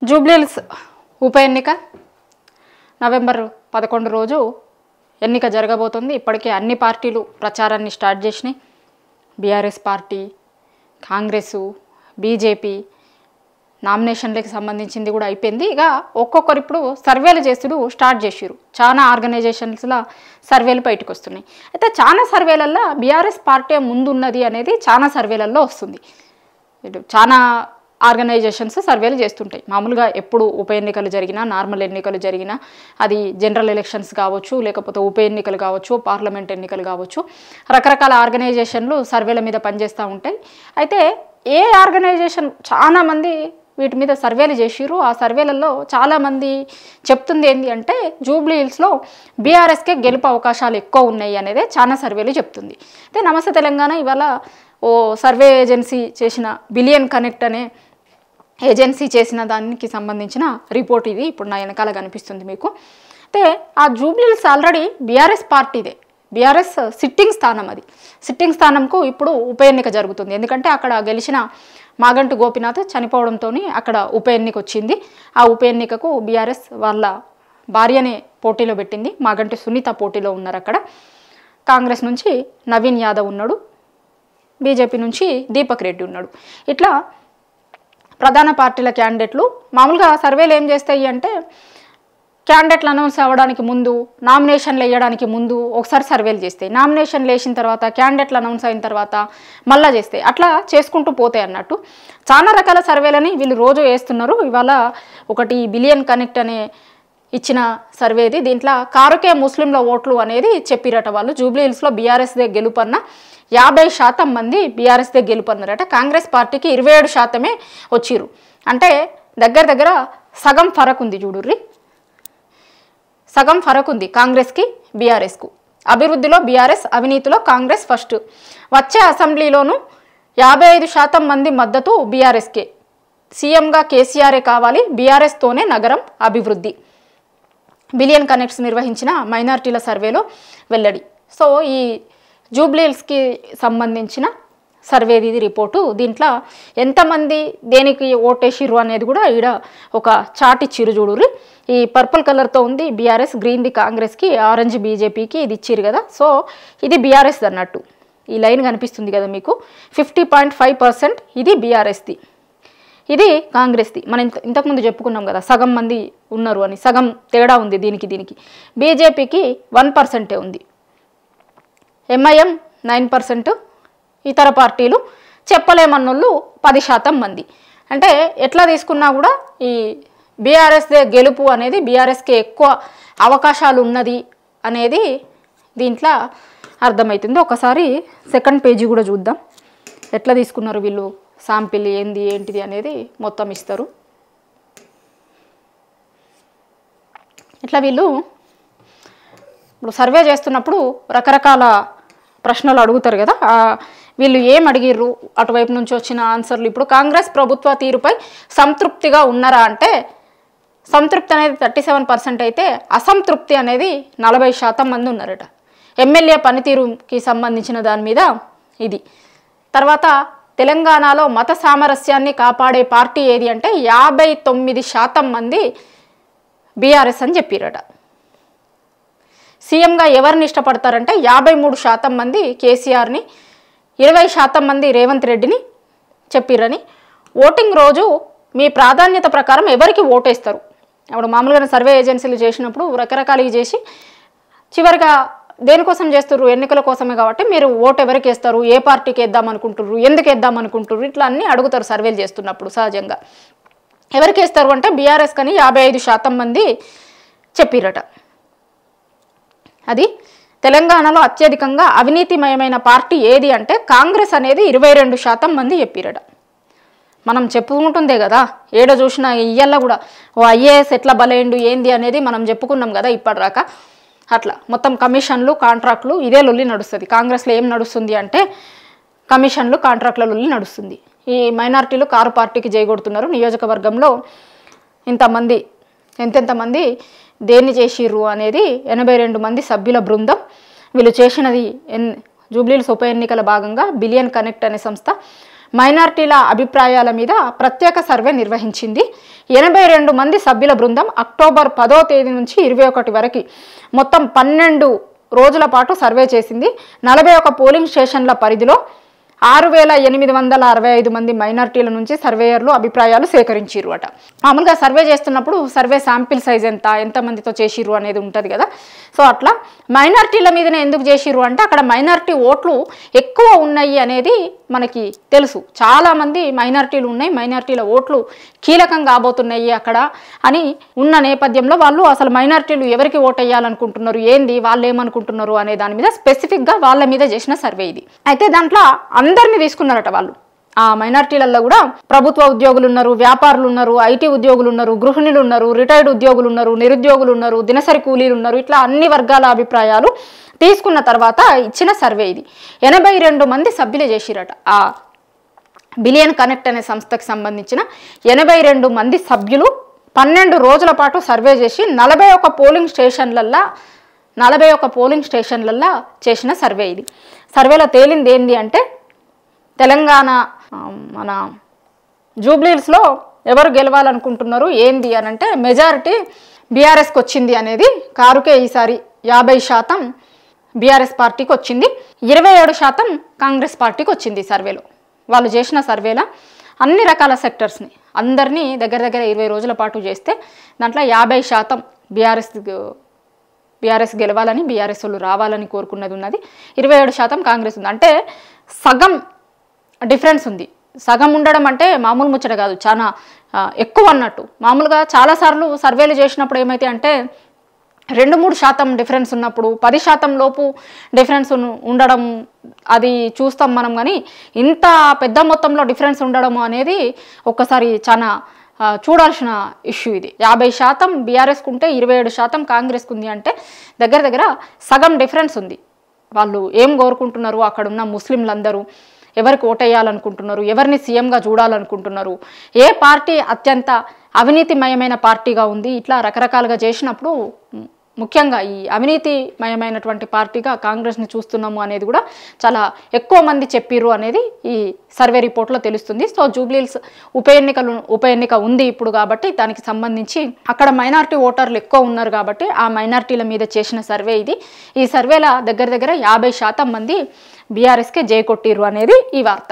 జూబ్లీహిల్స్ ఉప ఎన్నిక నవంబర్ 11 రోజు ఎన్నిక జరగబోతుంది. ఇప్పటికే అన్ని పార్టీలు ప్రచారాన్ని స్టార్ట్ చేసినాయి. బీఆర్ఎస్ పార్టీ, కాంగ్రెస్, బీజేపీ నామినేషన్లకు సంబంధించింది కూడా అయిపోయింది. ఇక ఒక్కొక్కరు ఇప్పుడు సర్వేలు చేసుడు స్టార్ట్ చేసిరు. చాలా ఆర్గనైజేషన్స్లో సర్వేలు బయటకు వస్తున్నాయి. అయితే చాలా సర్వేలల్లో బీఆర్ఎస్ పార్టీ ముందున్నది అనేది చాలా సర్వేలలో వస్తుంది. చాలా ఆర్గనైజేషన్స్ సర్వేలు చేస్తుంటాయి. మామూలుగా ఎప్పుడు ఉప ఎన్నికలు జరిగినా, నార్మల్ ఎన్నికలు జరిగినా, అది జనరల్ ఎలక్షన్స్ కావచ్చు, లేకపోతే ఉప ఎన్నికలు కావచ్చు, పార్లమెంట్ ఎన్నికలు కావచ్చు, రకరకాల ఆర్గనైజేషన్లు సర్వేల మీద పనిచేస్తూ ఉంటాయి. అయితే ఏ ఆర్గనైజేషన్ చాలామంది వీటి మీద సర్వేలు చేసిరు. ఆ సర్వేలలో చాలామంది చెప్తుంది ఏంటి అంటే జూబ్లీహిల్స్లో బీఆర్ఎస్కే గెలుపు అవకాశాలు ఎక్కువ ఉన్నాయి అనేది చాలా సర్వేలు చెప్తుంది. అయితే నమస్తే తెలంగాణ ఇవాళ ఓ సర్వే ఏజెన్సీ చేసిన బిలియన్ కనెక్ట్ అనే ఏజెన్సీ చేసిన దానికి సంబంధించిన రిపోర్ట్ ఇది ఇప్పుడు నా వెనకాల కనిపిస్తుంది మీకు. అయితే ఆ జూబ్లీహిల్స్ ఆల్రెడీ బీఆర్ఎస్ పార్టీదే, బీఆర్ఎస్ సిట్టింగ్ స్థానం. అది సిట్టింగ్ స్థానంకు ఇప్పుడు ఉప ఎన్నిక జరుగుతుంది. ఎందుకంటే అక్కడ గెలిచిన మాగంటి గోపీనాథ్ చనిపోవడంతో అక్కడ ఉప ఎన్నిక వచ్చింది. ఆ ఉప ఎన్నికకు బీఆర్ఎస్ వాళ్ళ భార్యనే పోటీలో పెట్టింది. మాగంటి సునీత పోటీలో ఉన్నారు అక్కడ. కాంగ్రెస్ నుంచి నవీన్ యాదవ్ ఉన్నాడు, బీజేపీ నుంచి దీపక్ రెడ్డి ఉన్నాడు. ఇట్లా ప్రధాన పార్టీల క్యాండిడేట్లు మామూలుగా సర్వేలు ఏం చేస్తాయి అంటే క్యాండిడేట్లు అనౌన్స్ అవ్వడానికి ముందు, నామినేషన్లు వేయడానికి ముందు ఒకసారి సర్వేలు చేస్తాయి. నామినేషన్లు వేసిన తర్వాత, క్యాండిడేట్లు అనౌన్స్ అయిన తర్వాత మళ్ళీ చేస్తాయి. అట్లా చేసుకుంటూ పోతాయి అన్నట్టు. చాలా రకాల సర్వేలని వీళ్ళు రోజు వేస్తున్నారు. ఇవాళ ఒకటి బిలియన్ కనెక్ట్ అనే ఇచ్చిన సర్వేది. దీంట్లో కారుకే ముస్లింల ఓట్లు అనేది చెప్పిరట వాళ్ళు. జూబ్లీహిల్స్లో బీఆర్ఎస్దే గెలుపన్న 50% మంది బీఆర్ఎస్దే గెలుపన్నారట. కాంగ్రెస్ పార్టీకి 27% వచ్చిరు. అంటే దగ్గర సగం ఫరక్ ఉంది. చూడుర్రి, సగం ఫరక్ ఉంది కాంగ్రెస్కి బీఆర్ఎస్కు. అభివృద్ధిలో బీఆర్ఎస్, అవినీతిలో కాంగ్రెస్ ఫస్ట్. వచ్చే అసెంబ్లీలోనూ 55% మంది మద్దతు బీఆర్ఎస్కే. సీఎంగా కేసీఆరే కావాలి, బీఆర్ఎస్తోనే నగరం అభివృద్ధి. బిలియన్ కనెక్ట్స్ నిర్వహించిన మైనారిటీల సర్వేలో వెల్లడి. సో ఈ జూబ్లీహిల్స్కి సంబంధించిన సర్వేది ఇది రిపోర్టు. దీంట్లో ఎంతమంది దేనికి ఓటేసిర్రు అనేది కూడా ఈడ ఒక చార్ట్ ఇచ్చిర్రు చూడుర్రి. ఈ పర్పుల్ కలర్తో ఉంది బీఆర్ఎస్, గ్రీన్ది కాంగ్రెస్కి, ఆరెంజ్ బీజేపీకి ఇది ఇచ్చిర్రు కదా. సో ఇది బీఆర్ఎస్ అన్నట్టు. ఈ లైన్ కనిపిస్తుంది కదా మీకు, 50.5% ఇది బీఆర్ఎస్ది, ఇది కాంగ్రెస్ది. మనం ఇంతకుముందు చెప్పుకున్నాం కదా సగం మంది ఉన్నారు అని, సగం తేడా ఉంది దీనికి. బీజేపీకి 1% ఉంది, ఎంఐఎం 9%, ఇతర పార్టీలు చెప్పలేమన్నోళ్ళు 10% మంది. అంటే ఎట్లా తీసుకున్నా కూడా ఈ బీఆర్ఎస్దే గెలుపు అనేది బీఆర్ఎస్కి ఎక్కువ అవకాశాలు ఉన్నది అనేది దీంట్లో అర్థమవుతుంది. ఒకసారి సెకండ్ పేజీ కూడా చూద్దాం ఎట్లా తీసుకున్నారు వీళ్ళు. శాంపిల్ ఏంటిది అనేది మొత్తం ఇస్తారు. ఇట్లా వీళ్ళు ఇప్పుడు సర్వే చేస్తున్నప్పుడు రకరకాల ప్రశ్నలు అడుగుతారు కదా. వీళ్ళు ఏం అడిగిర్రు, అటువైపు నుంచి వచ్చిన ఆన్సర్లు. ఇప్పుడు కాంగ్రెస్ ప్రభుత్వ తీరుపై సంతృప్తిగా ఉన్నారా అంటే సంతృప్తి అనేది 37% అయితే అసంతృప్తి అనేది 40% మంది ఉన్నారట. ఎమ్మెల్యే పనితీరుకి సంబంధించిన దాని మీద ఇది. తర్వాత తెలంగాణలో మత సామరస్యాన్ని కాపాడే పార్టీ ఏది అంటే 59% మంది బీఆర్ఎస్ అని చెప్పిరట. సీఎంగా ఎవరిని ఇష్టపడతారంటే 53% మంది కేసీఆర్ని, 20% మంది రేవంత్ రెడ్డిని చెప్పిరని. ఓటింగ్ రోజు మీ ప్రాధాన్యత ప్రకారం ఎవరికి ఓటేస్తారు. అప్పుడు మామూలుగా సర్వే ఏజెన్సీలు చేసినప్పుడు రకరకాలుగా చేసి చివరిగా దేనికోసం చేస్తుర్రు, ఎన్నికల కోసమే కాబట్టి మీరు ఓటు ఎవరికి వేస్తారు, ఏ పార్టీకి వేద్దాం అనుకుంటుర్రు, ఎందుకు వేద్దాం అనుకుంటుర్రు, ఇట్లా అన్నీ అడుగుతారు సర్వేలు చేస్తున్నప్పుడు. సహజంగా ఎవరికి వేస్తారు అంటే బీఆర్ఎస్ కని 55% మంది చెప్పిరట. అది తెలంగాణలో అత్యధికంగా అవినీతిమయమైన పార్టీ ఏది అంటే కాంగ్రెస్ అనేది 22% మంది చెప్పిరట. మనం చెప్పుకుంటుందే కదా ఏడో చూసినా. ఇయ్యల్లో కూడా ఓ ఐఏఎస్ ఎట్లా బలైండు ఏంది అనేది మనం చెప్పుకున్నాం కదా ఇప్పటిదాకా. అట్లా మొత్తం కమిషన్లు, కాంట్రాక్ట్లు ఇదే లొల్లి నడుస్తుంది. కాంగ్రెస్లో ఏం నడుస్తుంది అంటే కమిషన్లు, కాంట్రాక్ట్ల లొల్లి నడుస్తుంది. ఈ మైనారిటీలు కారు పార్టీకి జయగొడుతున్నారు. నియోజకవర్గంలో ఇంతమంది ఎంతెంతమంది దేన్ని చేసిర్రు అనేది 82 మంది సభ్యుల బృందం. వీళ్ళు చేసినది జూబ్లీహిల్స్ ఉప ఎన్నికల భాగంగా బిలియన్ కనెక్ట్ అనే సంస్థ మైనార్టీల అభిప్రాయాల మీద ప్రత్యేక సర్వే నిర్వహించింది. 82 మంది సభ్యుల బృందం అక్టోబర్ 10వ తేదీ నుంచి 21 వరకు మొత్తం 12 రోజుల పాటు సర్వే చేసింది. 41 పోలింగ్ స్టేషన్ల పరిధిలో 6,865 మంది మైనార్టీల నుంచి సర్వేయర్లు అభిప్రాయాలు సేకరించారు అట. మామూలుగా సర్వే చేస్తున్నప్పుడు సర్వే శాంపిల్ సైజ్ ఎంతమందితో చేసిరు అనేది ఉంటుంది కదా. సో అట్లా మైనార్టీల మీదనే ఎందుకు చేసిరు అంటే అక్కడ మైనార్టీ ఓట్లు ఎక్కువ ఉన్నాయి అనేది మనకి తెలుసు. చాలామంది మైనార్టీలు ఉన్నాయి, మైనార్టీల ఓట్లు కీలకం కాబోతున్నాయి అక్కడ అని ఉన్న నేపథ్యంలో వాళ్ళు అసలు మైనార్టీలు ఎవరికి ఓటు వేయాలనుకుంటున్నారు, ఏంది వాళ్ళు ఏమనుకుంటున్నారు అనే దాని మీద స్పెసిఫిక్గా వాళ్ళ మీద చేసిన సర్వే ఇది. అయితే దాంట్లో అందరినీ తీసుకున్నారట వాళ్ళు. ఆ మైనార్టీలలో కూడా ప్రభుత్వ ఉద్యోగులు ఉన్నారు, వ్యాపారులు ఉన్నారు, ఐటీ ఉద్యోగులు ఉన్నారు, గృహిణులు ఉన్నారు, రిటైర్డ్ ఉద్యోగులు ఉన్నారు, నిరుద్యోగులు ఉన్నారు, దినసరి కూలీలు ఉన్నారు. ఇట్లా అన్ని వర్గాల అభిప్రాయాలు తీసుకున్న తర్వాత ఇచ్చిన సర్వే ఇది. 82 మంది సభ్యులు చేసిరట. ఆ బిలియన్ కనెక్ట్ అనే సంస్థకు సంబంధించిన 82 మంది సభ్యులు 12 రోజుల పాటు సర్వే చేసి 41 పోలింగ్ స్టేషన్లల్లో చేసిన సర్వే ఇది. సర్వేలో తేలింది ఏంటి అంటే తెలంగాణ మన జూబ్లీహిల్స్లో ఎవరు గెలవాలనుకుంటున్నారు ఏంది అని అంటే మెజారిటీ బీఆర్ఎస్కి వచ్చింది అనేది కారుకే ఈసారి 50% బీఆర్ఎస్ పార్టీకి వచ్చింది, 27% కాంగ్రెస్ పార్టీకి వచ్చింది. సర్వేలో వాళ్ళు చేసిన సర్వేలో అన్ని రకాల సెక్టర్స్ని అందరినీ దగ్గర 20 రోజుల పాటు చేస్తే దాంట్లో 50% బీఆర్ఎస్ గెలవాలని, బీఆర్ఎస్ వాళ్ళు రావాలని కోరుకున్నది ఉన్నది, 27% కాంగ్రెస్ ఉంది. అంటే సగం డిఫరెన్స్ ఉంది. సగం ఉండడం అంటే మామూలు ముచ్చట కాదు, చాలా ఎక్కువ అన్నట్టు. మామూలుగా చాలాసార్లు సర్వేలు చేసినప్పుడు ఏమైతే అంటే 2-3% డిఫరెన్స్ ఉన్నప్పుడు 10% లోపు డిఫరెన్స్ ఉండడం అది చూస్తాం మనం. కానీ ఇంత పెద్ద మొత్తంలో డిఫరెన్స్ ఉండడం అనేది ఒక్కసారి చాలా చూడాల్సిన ఇష్యూ ఇది. 50% బీఆర్ఎస్కు ఉంటే 27% కాంగ్రెస్కు ఉంది అంటే దగ్గర సగం డిఫరెన్స్ ఉంది. వాళ్ళు ఏం కోరుకుంటున్నారు, అక్కడున్న ముస్లింలందరూ ఎవరికి ఓటేయాలనుకుంటున్నారు, ఎవరిని సీఎంగా చూడాలనుకుంటున్నారు, ఏ పార్టీ అత్యంత అవినీతిమయమైన పార్టీగా ఉంది, ఇట్లా రకరకాలుగా చేసినప్పుడు ముఖ్యంగా ఈ అవినీతిమయమైనటువంటి పార్టీగా కాంగ్రెస్ని చూస్తున్నాము అనేది కూడా చాలా ఎక్కువ మంది చెప్పిర్రు అనేది ఈ సర్వే రిపోర్ట్లో తెలుస్తుంది. సో జూబ్లీహిల్స్ ఉప ఎన్నిక ఉంది ఇప్పుడు కాబట్టి దానికి సంబంధించి అక్కడ మైనారిటీ ఓటర్లు ఎక్కువ ఉన్నారు కాబట్టి ఆ మైనారిటీల మీద చేసిన సర్వే ఇది. ఈ సర్వేలో దగ్గర 50% మంది బీఆర్ఎస్కే జై కొట్టిర్రు అనేది ఈ వార్త.